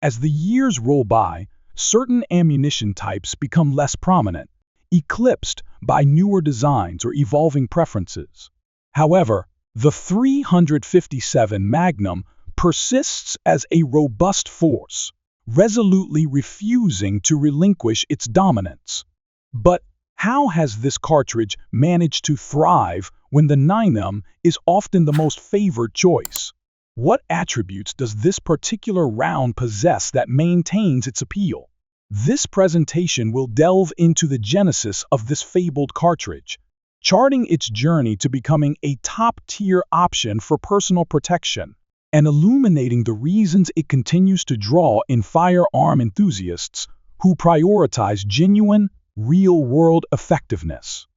As the years roll by, certain ammunition types become less prominent, eclipsed by newer designs or evolving preferences. However, the 357 Magnum persists as a robust force, resolutely refusing to relinquish its dominance. But how has this cartridge managed to thrive when the Magnum is often the most favored choice? What attributes does this particular round possess that maintains its appeal? This presentation will delve into the genesis of this fabled cartridge, charting its journey to becoming a top-tier option for personal protection, and illuminating the reasons it continues to draw in firearm enthusiasts who prioritize genuine, real-world effectiveness.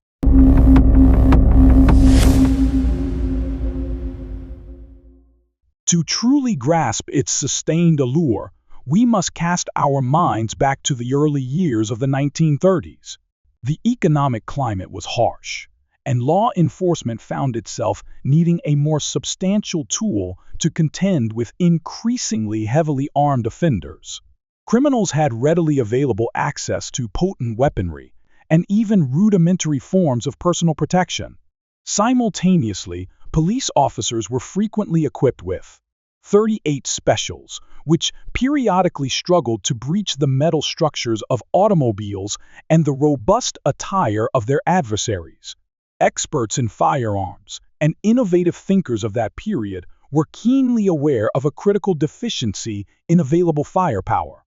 To truly grasp its sustained allure, we must cast our minds back to the early years of the 1930s. The economic climate was harsh, and law enforcement found itself needing a more substantial tool to contend with increasingly heavily armed offenders. Criminals had readily available access to potent weaponry and even rudimentary forms of personal protection. Simultaneously, police officers were frequently equipped with .38 specials, which periodically struggled to breach the metal structures of automobiles and the robust attire of their adversaries. Experts in firearms and innovative thinkers of that period were keenly aware of a critical deficiency in available firepower.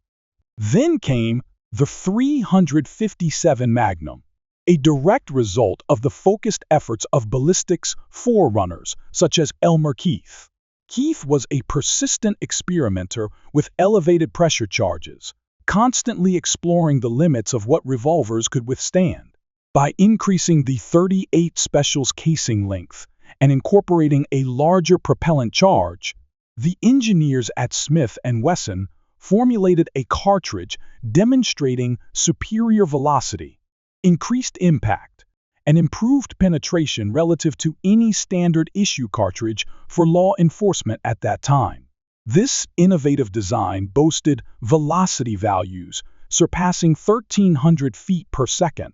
Then came the 357 Magnum, a direct result of the focused efforts of ballistics forerunners such as Elmer Keith. Keith was a persistent experimenter with elevated pressure charges, constantly exploring the limits of what revolvers could withstand. By increasing the .38 special's casing length and incorporating a larger propellant charge, the engineers at Smith & Wesson formulated a cartridge demonstrating superior velocity, increased impact, and improved penetration relative to any standard issue cartridge for law enforcement at that time. This innovative design boasted velocity values surpassing 1,300 feet per second,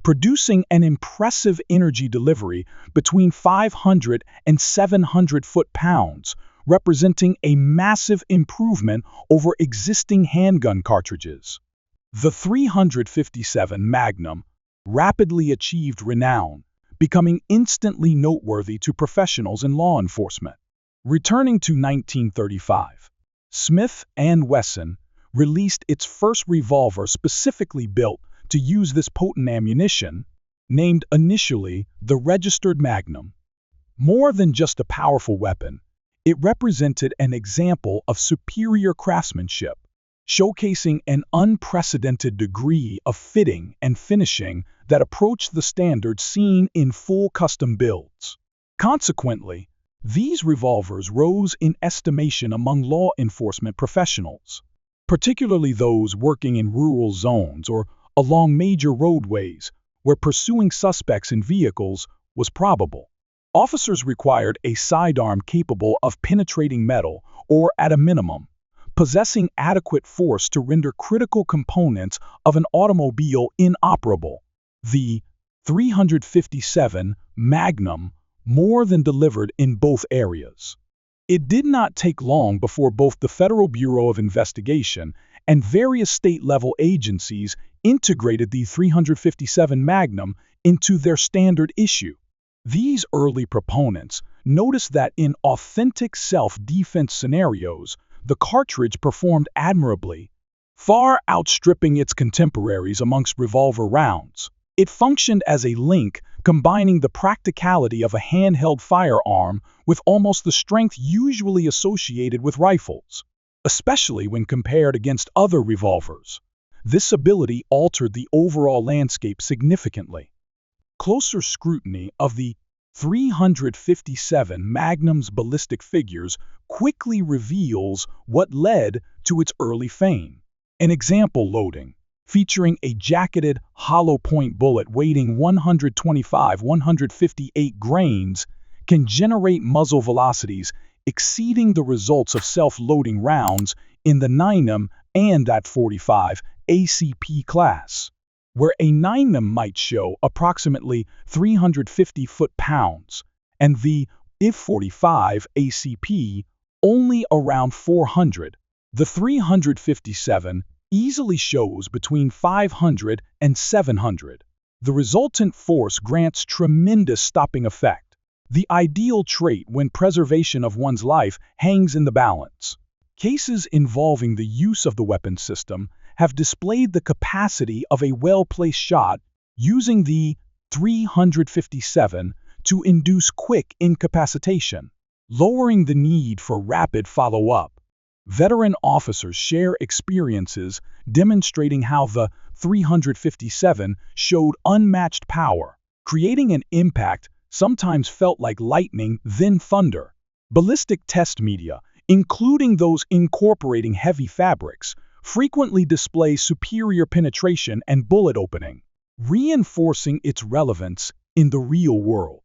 producing an impressive energy delivery between 500 and 700 foot-pounds, representing a massive improvement over existing handgun cartridges. The 357 Magnum rapidly achieved renown, becoming instantly noteworthy to professionals in law enforcement. Returning to 1935, Smith & Wesson released its first revolver specifically built to use this potent ammunition, named initially the Registered Magnum. More than just a powerful weapon, it represented an example of superior craftsmanship, showcasing an unprecedented degree of fitting and finishing that approached the standards seen in full custom builds. Consequently, these revolvers rose in estimation among law enforcement professionals, particularly those working in rural zones or along major roadways where pursuing suspects in vehicles was probable. Officers required a sidearm capable of penetrating metal or, at a minimum, possessing adequate force to render critical components of an automobile inoperable. The 357 Magnum more than delivered in both areas. It did not take long before both the Federal Bureau of Investigation and various state-level agencies integrated the 357 Magnum into their standard issue. These early proponents noticed that in authentic self-defense scenarios, the cartridge performed admirably, far outstripping its contemporaries amongst revolver rounds. It functioned as a link combining the practicality of a handheld firearm with almost the strength usually associated with rifles, especially when compared against other revolvers. This ability altered the overall landscape significantly. Closer scrutiny of the 357 Magnum's ballistic figures quickly reveals what led to its early fame. An example loading, featuring a jacketed hollow-point bullet weighing 125-158 grains, can generate muzzle velocities exceeding the results of self-loading rounds in the Magnum and at 45 ACP class, where a Magnum might show approximately 350 foot-pounds and the If-45 ACP only around 400. The 357 easily shows between 500 and 700. The resultant force grants tremendous stopping effect, the ideal trait when preservation of one's life hangs in the balance. Cases involving the use of the weapon system have displayed the capacity of a well-placed shot using the 357 to induce quick incapacitation, lowering the need for rapid follow-up. Veteran officers share experiences demonstrating how the 357 showed unmatched power, creating an impact sometimes felt like lightning, then thunder. Ballistic test media, including those incorporating heavy fabrics, frequently display superior penetration and bullet opening, reinforcing its relevance in the real world.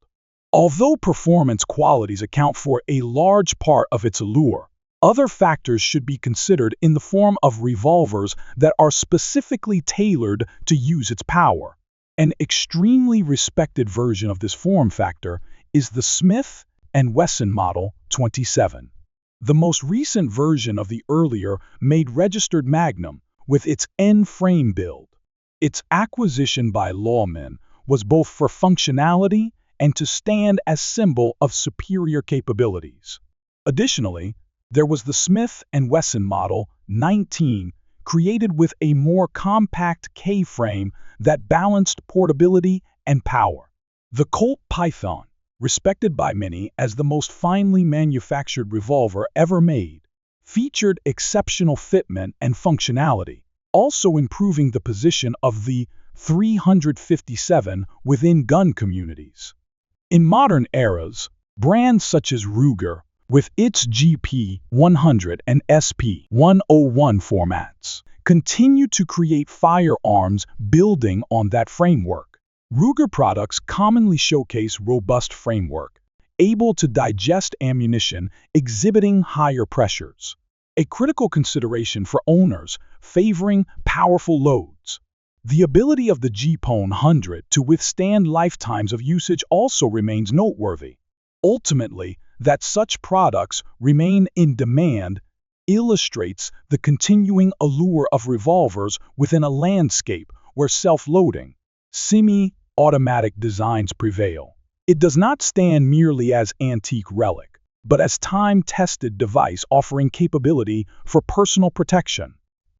Although performance qualities account for a large part of its allure, other factors should be considered in the form of revolvers that are specifically tailored to use its power. An extremely respected version of this form factor is the Smith & Wesson Model 27. The most recent version of the earlier made registered Magnum with its N-frame build. Its acquisition by lawmen was both for functionality and to stand as symbol of superior capabilities. Additionally, there was the Smith & Wesson Model 19, created with a more compact K-frame that balanced portability and power. The Colt Python, respected by many as the most finely manufactured revolver ever made, featured exceptional fitment and functionality, also improving the position of the 357 within gun communities. In modern eras, brands such as Ruger, with its GP100 and SP101 formats, continue to create firearms building on that framework. Ruger products commonly showcase robust framework, able to digest ammunition exhibiting higher pressures, a critical consideration for owners favoring powerful loads. The ability of the GP100 to withstand lifetimes of usage also remains noteworthy. Ultimately, that such products remain in demand illustrates the continuing allure of revolvers within a landscape where self-loading, semi-automatic designs prevail. It does not stand merely as antique relic, but as time-tested device offering capability for personal protection.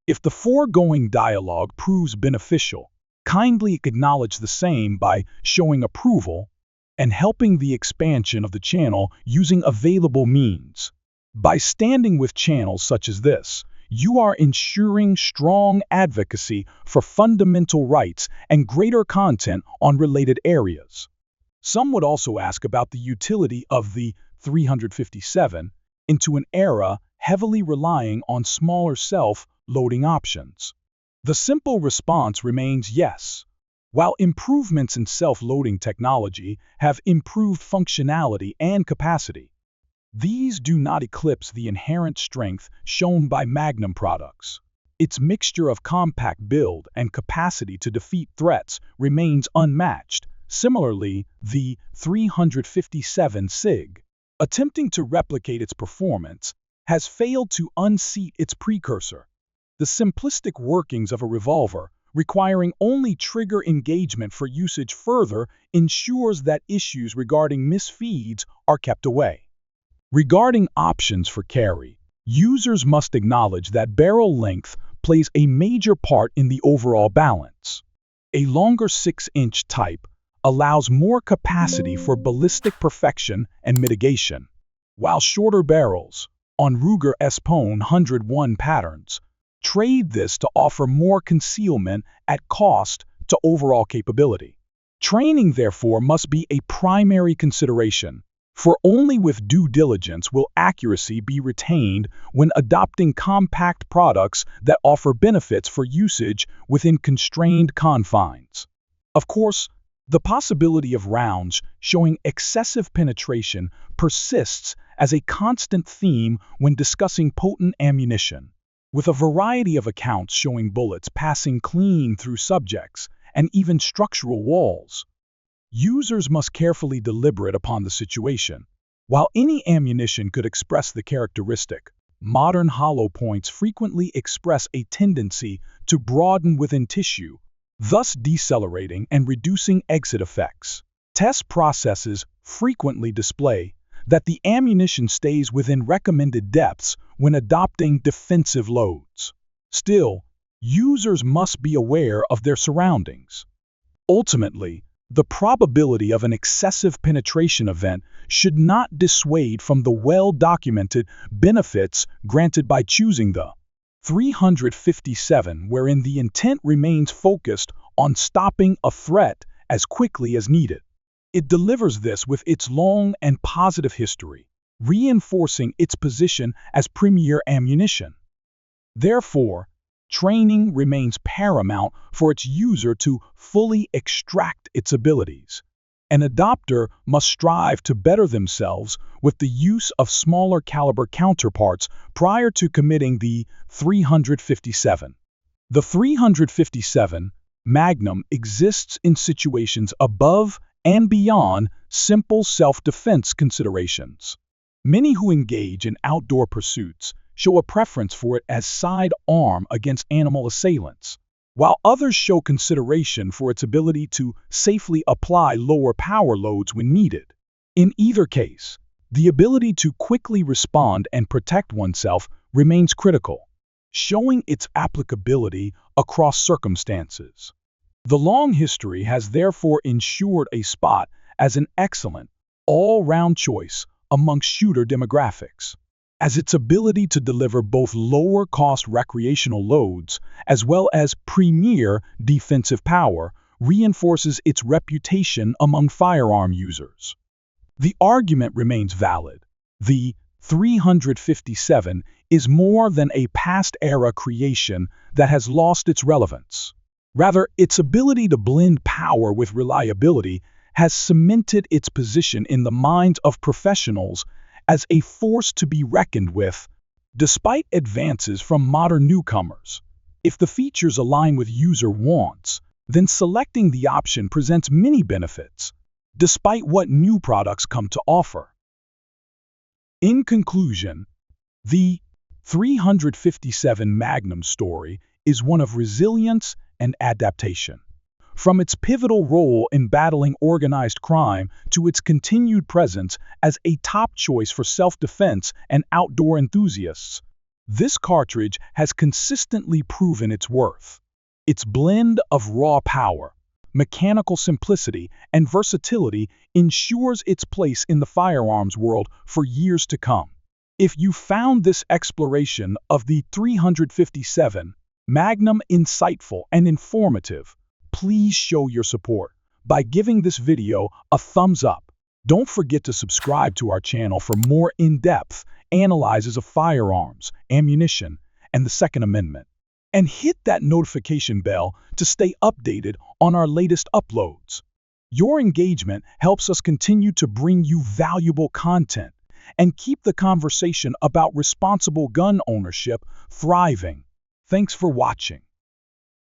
If the foregoing dialogue proves beneficial, kindly acknowledge the same by showing approval and helping the expansion of the channel using available means. By standing with channels such as this, you are ensuring strong advocacy for fundamental rights and greater content on related areas. Some would also ask about the utility of the 357 into an era heavily relying on smaller self-loading options. The simple response remains yes. While improvements in self-loading technology have improved functionality and capacity, these do not eclipse the inherent strength shown by Magnum products. Its mixture of compact build and capacity to defeat threats remains unmatched. Similarly, the 357 SIG, attempting to replicate its performance, has failed to unseat its precursor. The simplistic workings of a revolver, requiring only trigger engagement for usage further, ensures that issues regarding misfeeds are kept away. Regarding options for carry, users must acknowledge that barrel length plays a major part in the overall balance. A longer 6-inch type allows more capacity for ballistic perfection and mitigation, while shorter barrels, on Ruger SP101 patterns, trade this to offer more concealment at cost to overall capability. Training, therefore, must be a primary consideration, for only with due diligence will accuracy be retained when adopting compact products that offer benefits for usage within constrained confines. Of course, the possibility of rounds showing excessive penetration persists as a constant theme when discussing potent ammunition. with a variety of accounts showing bullets passing clean through subjects and even structural walls. Users must carefully deliberate upon the situation. While any ammunition could express the characteristic, modern hollow points frequently express a tendency to broaden within tissue, thus decelerating and reducing exit effects. Test processes frequently display that the ammunition stays within recommended depths when adopting defensive loads. Still, users must be aware of their surroundings. Ultimately, the probability of an excessive penetration event should not dissuade from the well-documented benefits granted by choosing the 357, wherein the intent remains focused on stopping a threat as quickly as needed. It delivers this with its long and positive history, reinforcing its position as premier ammunition. Therefore, training remains paramount for its user to fully extract its abilities. An adopter must strive to better themselves with the use of smaller caliber counterparts prior to committing the 357. The 357 Magnum exists in situations above and beyond simple self-defense considerations. Many who engage in outdoor pursuits show a preference for it as sidearm against animal assailants, while others show consideration for its ability to safely apply lower power loads when needed. In either case, the ability to quickly respond and protect oneself remains critical, showing its applicability across circumstances. The long history has therefore ensured a spot as an excellent, all-round choice among shooter demographics, as its ability to deliver both lower-cost recreational loads as well as premier defensive power reinforces its reputation among firearm users. The argument remains valid. The 357 is more than a past-era creation that has lost its relevance. Rather, its ability to blend power with reliability has cemented its position in the minds of professionals as a force to be reckoned with, despite advances from modern newcomers. If the features align with user wants, then selecting the option presents many benefits, despite what new products come to offer. In conclusion, the 357 Magnum story is one of resilience and adaptation. From its pivotal role in battling organized crime to its continued presence as a top choice for self-defense and outdoor enthusiasts, this cartridge has consistently proven its worth. Its blend of raw power, mechanical simplicity, and versatility ensures its place in the firearms world for years to come. If you found this exploration of the 357 Magnum insightful and informative, please show your support by giving this video a thumbs up. Don't forget to subscribe to our channel for more in-depth analyses of firearms, ammunition, and the Second Amendment. And hit that notification bell to stay updated on our latest uploads. Your engagement helps us continue to bring you valuable content and keep the conversation about responsible gun ownership thriving. Thanks for watching.